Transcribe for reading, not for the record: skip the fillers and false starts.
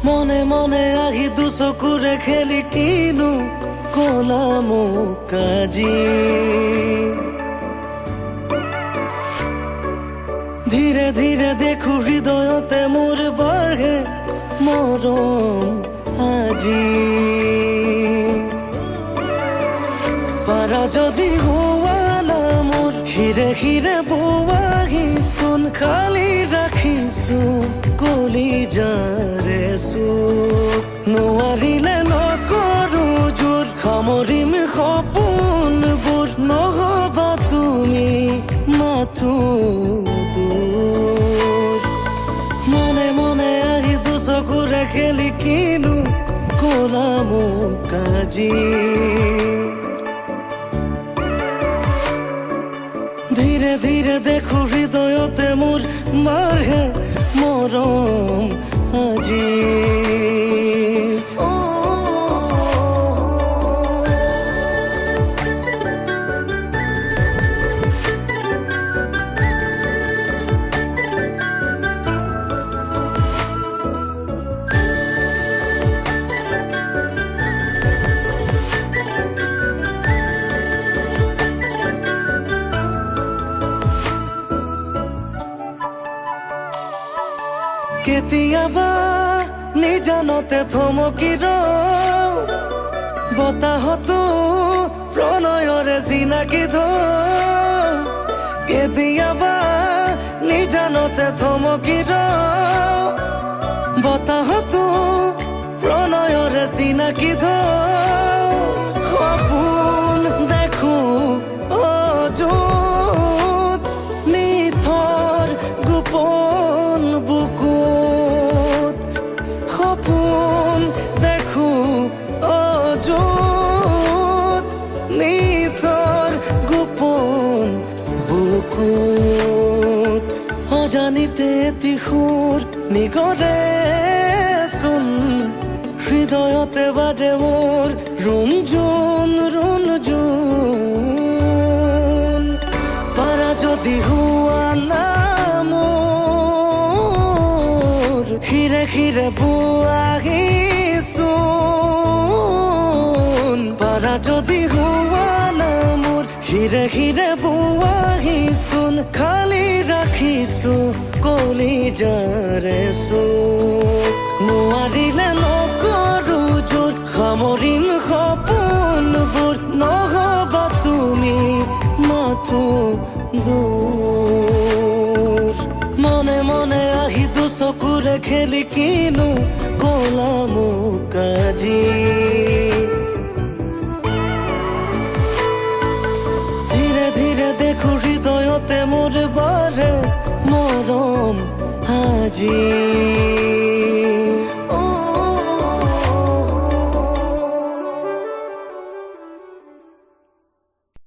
মনে মনে আহি দুচকুৰে খেলি কিনো কলামো কাজি ধীৰে ধীৰে দেখো হৃদয়তে মোৰ বাঢ়ে মৰম আজি পাৰা যদি হোৱা না মোৰ হিৰে হিৰে বোৱাহিচোন খালি ৰাখিছো কলিজাৰে চুপ নোৱাৰিলে নকৰো জোৰ সামৰিম সপোনবোৰ নহবা তুমি মাথো দূৰ মনে মনে আহি দুচকুৰে খেলি কিনো কলামো কাজি ধীৰে ধীৰে দেখো হৃদয়তে মোৰ বাঢ়ে মৰম আজি কেতিয়াবা নিজানতে থমকি ৰওঁ বতাহতো প্ৰণয়ৰে চিনাকি ধওঁ কেতিয়াবা নিজানতে থমকি ৰওঁ বতাহতো প্ৰণয়ৰে চিনাকি ধওঁ সপোন দেখো অযুত নিথৰ গোপন বুকুত সপোন দেখো অযুত নিথৰ গোপন বুকুত অজানিতে এটি সুৰ নিগৰে চোন হৃদয়তে বাজে মোৰ ৰুণজুণ ৰুণজুণ পাৰা যদি হোৱা না মোৰ হিৰে হিৰে বোৱাহিচোন পাৰা যদি হোৱা না মোৰ হিৰে হিৰে বোৱাহিচোন খালি ৰাখিছো কলিজাৰে চুপ নোৱাৰিলে নকৰো জোৰ সামৰিম সপোনবোৰ নহবা তুমি মাথো দূৰ মনে মনে আহি দুচকুৰে খেলি কিনো কলামো কাজি ধীৰে ধীৰে দেখো হৃদয়তে মোৰ বাঢ়ে মৰম আজি